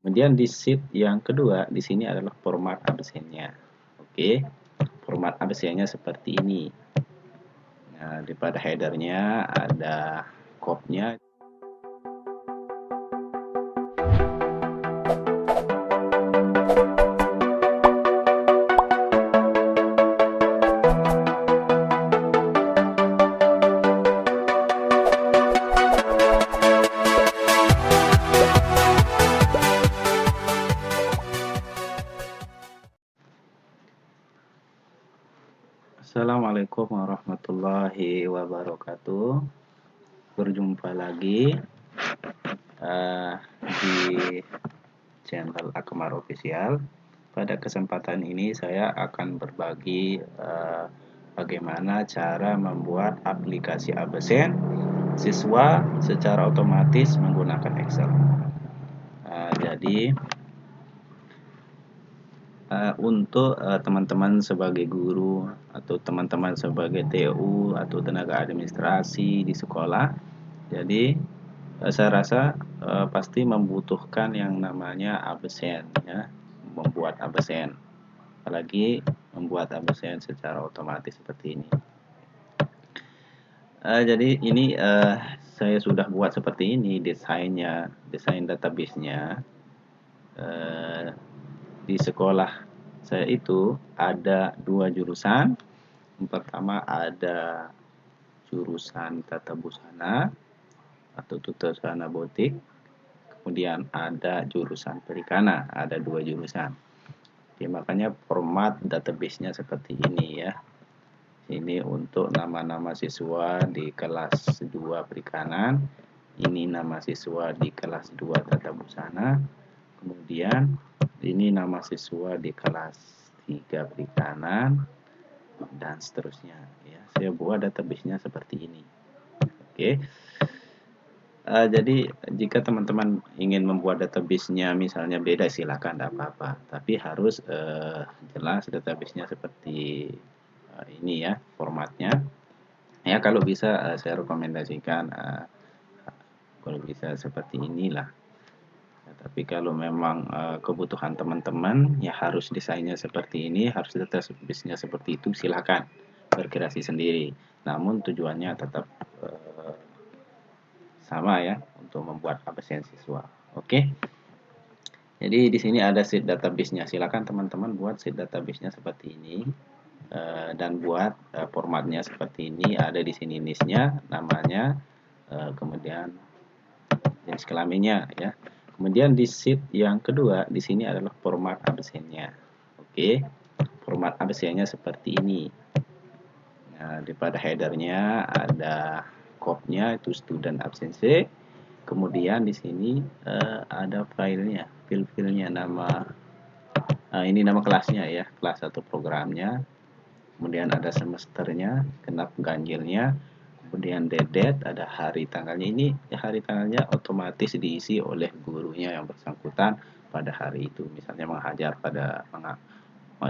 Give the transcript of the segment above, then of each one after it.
Kemudian di sheet yang kedua di sini adalah format absennya. Oke, format absennya seperti ini. Nah, pada headernya ada kopnya. Assalamualaikum warahmatullahi wabarakatuh. Berjumpa lagi di channel Akmar Official. Pada kesempatan ini saya akan berbagi bagaimana cara membuat aplikasi absen siswa secara otomatis menggunakan Excel. Jadi untuk teman-teman sebagai guru atau teman-teman sebagai TU atau tenaga administrasi di sekolah, jadi saya rasa pasti membutuhkan yang namanya absen, ya, membuat absen, apalagi membuat absen secara otomatis seperti ini. Jadi ini saya sudah buat seperti ini desain database-nya. Di sekolah saya itu ada 2 jurusan. Yang pertama ada jurusan tata busana atau tutor busana botik. Kemudian ada jurusan perikanan, ada 2 jurusan. Jadi makanya format database-nya seperti ini, ya. Ini untuk nama-nama siswa di kelas 2 perikanan. Ini nama siswa di kelas 2 tata busana. Kemudian ini nama siswa di kelas 3 perikanan dan seterusnya, ya. Saya buat database-nya seperti ini. Oke. Jadi jika teman-teman ingin membuat database-nya misalnya beda, silakan, tidak apa-apa. Tapi harus jelas database-nya seperti ini, ya, formatnya. Ya, kalau bisa saya rekomendasikan kalau bisa seperti inilah. Ya, tapi kalau memang kebutuhan teman-teman ya harus desainnya seperti ini, harus database-nya seperti itu, silakan berkreasi sendiri. Namun tujuannya tetap sama, ya, untuk membuat absen siswa. Oke. Jadi di sini ada sheet database-nya. Silakan teman-teman buat sheet database-nya seperti ini dan buat formatnya seperti ini. Ada di sini NIS-nya, namanya, kemudian jenis kelaminnya, ya. Kemudian di sheet yang kedua di sini adalah format absennya. Oke, format absennya seperti ini. Nah, pada headernya ada kopnya, itu student absence. Kemudian di sini ada filenya, file-filenya, nama ini nama kelasnya, ya, kelas atau programnya. Kemudian ada semesternya, genap ganjilnya. Kemudian date, ada hari tanggalnya. Ini hari tanggalnya otomatis diisi oleh gurunya yang bersangkutan pada hari itu. Misalnya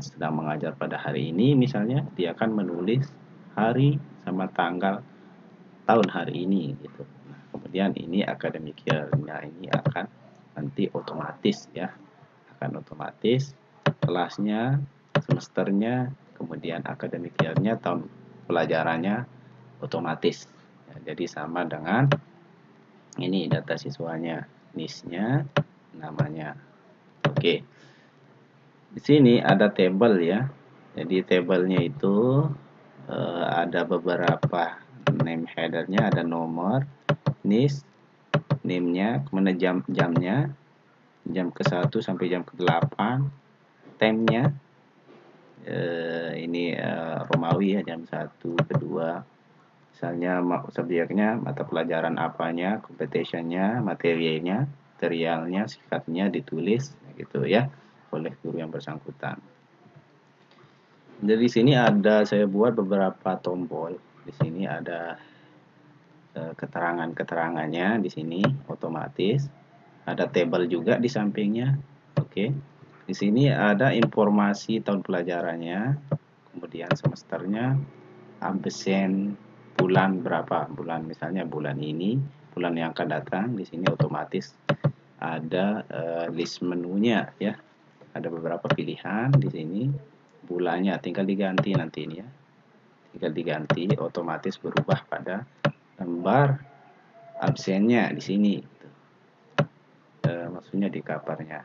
sedang mengajar pada hari ini, misalnya dia akan menulis hari sama tanggal tahun hari ini, gitu. Nah, kemudian ini academic year-nya ini akan nanti otomatis, ya, akan otomatis kelasnya, semesternya, kemudian academic year-nya, tahun pelajarannya otomatis, ya. Jadi sama dengan ini data siswanya, NIS-nya, namanya. Oke. Di sini ada tabel, ya. Jadi tabelnya itu ada beberapa name headernya, ada nomor, NIS, name-nya, kemudian jamnya, jam ke-1 sampai jam ke-8, time-nya, ini Romawi, ya, jam 1, kedua. Misalnya subjeknya, mata pelajaran apanya, competition-nya, materialnya, sifatnya ditulis, gitu, ya, oleh guru yang bersangkutan. Jadi di sini saya buat beberapa tombol. Di sini ada keterangannya, di sini otomatis. Ada tabel juga di sampingnya. Oke. Di sini ada informasi tahun pelajarannya, kemudian semesternya, absen bulan berapa, bulan misalnya bulan ini, bulan yang akan datang, di sini otomatis ada list menunya ya. Ada beberapa pilihan di sini. Bulannya tinggal diganti nanti ini ya. Tinggal diganti, otomatis berubah pada lembar absennya di sini. Maksudnya di covernya.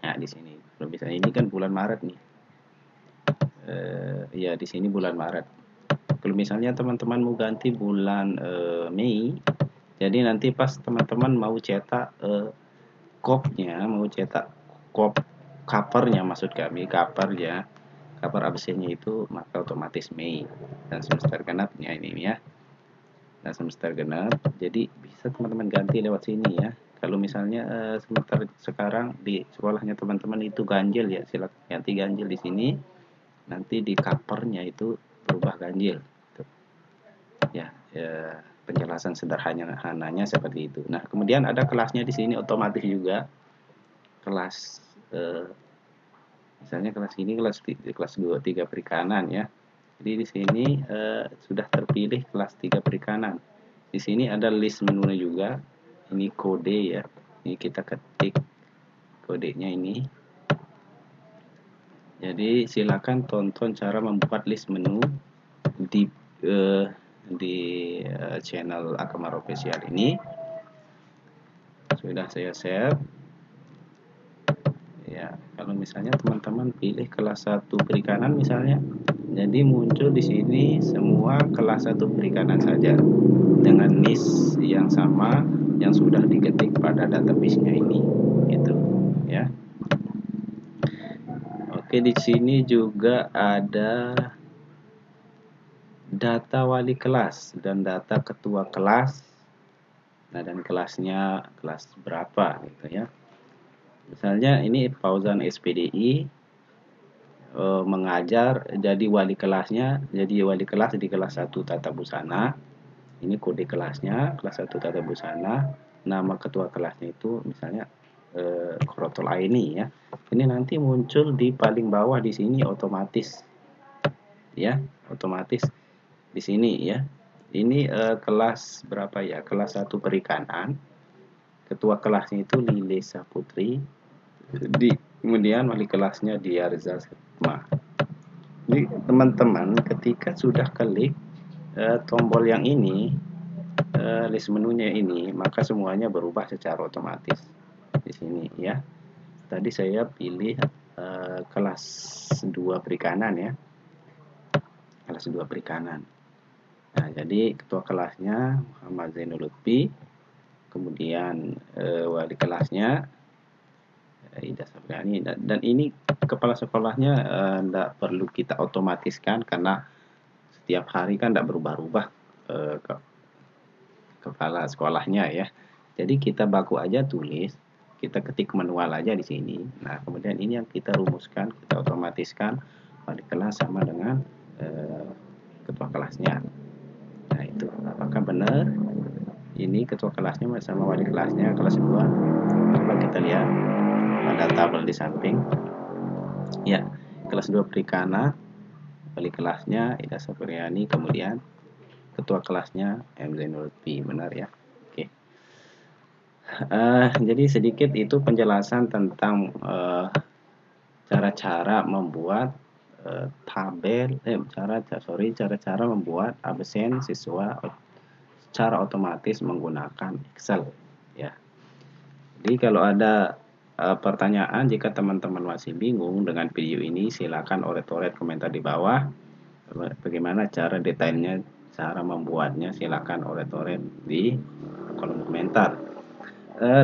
Nah, di sini. Kalau misalnya ini kan bulan Maret nih. Ya di sini bulan Maret. Kalau misalnya teman-teman mau ganti bulan Mei, jadi nanti pas teman-teman mau cetak kopnya, mau cetak kop covernya, maksud kami covernya, cover absennya itu, maka otomatis Mei dan semester genapnya ini ya. Dan semester genap, jadi bisa teman-teman ganti lewat sini ya. Kalau misalnya semester sekarang di sekolahnya teman-teman itu ganjil ya, silakan ganti ganjil di sini. Nanti di covernya itu berubah ganjil. Ya, penjelasan sederhananya seperti itu. Nah, kemudian ada kelasnya di sini otomatis juga. Kelas misalnya kelas ini kelas 2 3 perikanan ya. Jadi di sini sudah terpilih kelas 3 perikanan. Di sini ada list menunya juga. Ini kode ya. Ini kita ketik kodenya ini. Jadi silakan tonton cara membuat list menu di channel Akmal Official ini. Sudah saya share. Ya, kalau misalnya teman-teman pilih kelas 1 perikanan misalnya, jadi muncul di sini semua kelas 1 perikanan saja dengan list yang sama yang sudah diketik pada database-nya ini, gitu ya. Oke, di sini juga ada data wali kelas dan data ketua kelas. Nah, dan kelasnya kelas berapa gitu ya. Misalnya ini Fauzan SPDI mengajar, jadi wali kelasnya, jadi wali kelas di kelas 1 Tata Busana. Ini kode kelasnya kelas 1 Tata Busana. Nama ketua kelasnya itu misalnya Khorotul Aini ya. Ini nanti muncul di paling bawah di sini otomatis. Ya, otomatis di sini ya. Ini kelas berapa ya? Kelas 1 perikanan. Ketua kelasnya itu Lile Saputri. Kemudian wali kelasnya Diarza Setma. Jadi teman-teman ketika sudah klik tombol yang ini, list menunya ini, maka semuanya berubah secara otomatis di sini ya. Tadi saya pilih kelas 2 perikanan ya. Kelas 2 perikanan. Nah, jadi ketua kelasnya Muhammad Zainul Lutfi, kemudian wali kelasnya Ida Sabriani, dan ini kepala sekolahnya tidak perlu kita otomatiskan karena setiap hari kan tidak berubah-ubah kepala sekolahnya ya. Jadi kita baku aja tulis, kita ketik manual aja di sini. Nah, kemudian ini yang kita rumuskan, kita otomatiskan wali kelas sama dengan ketua kelasnya. Nah, itu apakah benar? Ini ketua kelasnya sama wali kelasnya kelas 2. Coba kita lihat pada tabel di samping. Ya, kelas 2 perikanan, wali kelasnya Ida Sabriani, kemudian ketua kelasnya M Zainul Lutfi, benar ya. Oke. Jadi sedikit itu penjelasan tentang cara-cara membuat tabel, cara-cara membuat absen siswa secara otomatis menggunakan Excel ya. Jadi kalau ada pertanyaan, jika teman-teman masih bingung dengan video ini, silakan oret-oret komentar di bawah. Bagaimana cara detailnya, cara membuatnya, silakan oret-oret di kolom komentar.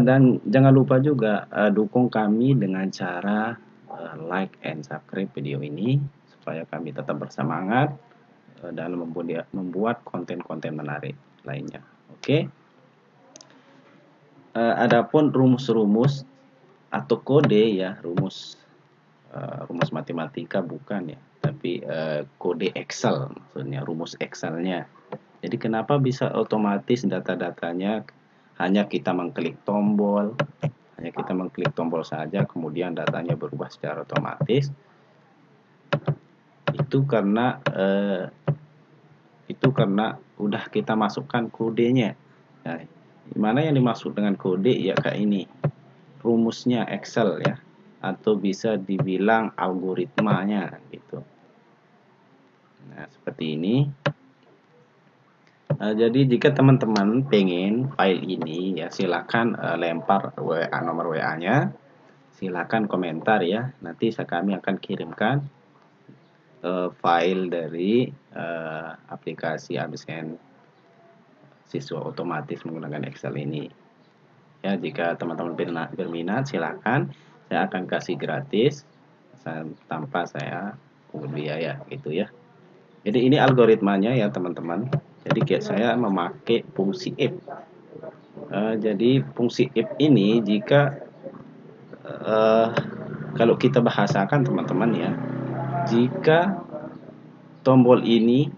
Dan jangan lupa juga dukung kami dengan cara like and subscribe video ini supaya kami tetap bersemangat dalam membuat konten-konten menarik lainnya. Oke. Adapun rumus-rumus atau kode ya, rumus matematika bukan ya, tapi kode Excel, maksudnya rumus Excelnya. Jadi kenapa bisa otomatis data-datanya hanya kita mengklik tombol saja, kemudian datanya berubah secara otomatis? Itu karena udah kita masukkan kodenya. Nah, Mana yang dimaksud dengan kode? Ya kayak ini, rumusnya Excel ya, atau bisa dibilang algoritmanya gitu. Nah, seperti ini. Jadi jika teman-teman pengen file ini ya silakan lempar WA, nomor WA-nya, silakan komentar ya. Nanti kami akan kirimkan file dari aplikasi ABSN siswa otomatis menggunakan Excel ini. Ya, jika teman-teman berminat silakan, saya akan kasih gratis tanpa saya pungut biaya gitu ya. Jadi ini algoritmanya ya teman-teman. Jadi saya memakai fungsi if. Jadi fungsi if ini jika kalau kita bahasakan teman-teman ya, jika tombol ini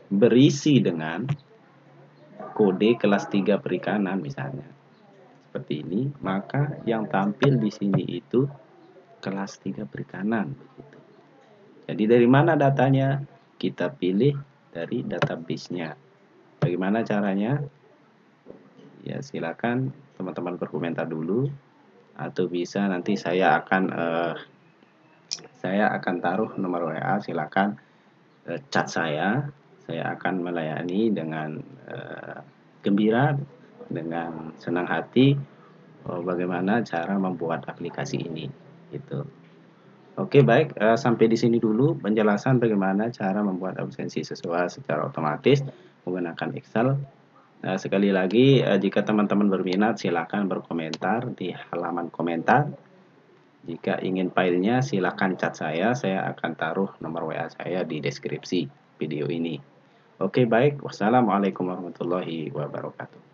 berisi dengan kode kelas 3 perikanan misalnya seperti ini, maka yang tampil di sini itu kelas 3 perikanan begitu. Jadi dari mana datanya? Kita pilih dari database-nya. Bagaimana caranya? Ya silakan teman-teman berkomentar dulu, atau bisa nanti saya akan taruh nomor WA, silakan chat saya akan melayani dengan gembira, dengan senang hati bagaimana cara membuat aplikasi ini gitu. Oke, baik, sampai di sini dulu penjelasan bagaimana cara membuat absensi siswa secara otomatis menggunakan Excel. Sekali lagi, jika teman-teman berminat silakan berkomentar di halaman komentar. Jika ingin filenya silakan chat saya akan taruh nomor WA saya di deskripsi video ini. Oke, baik, wassalamualaikum warahmatullahi wabarakatuh.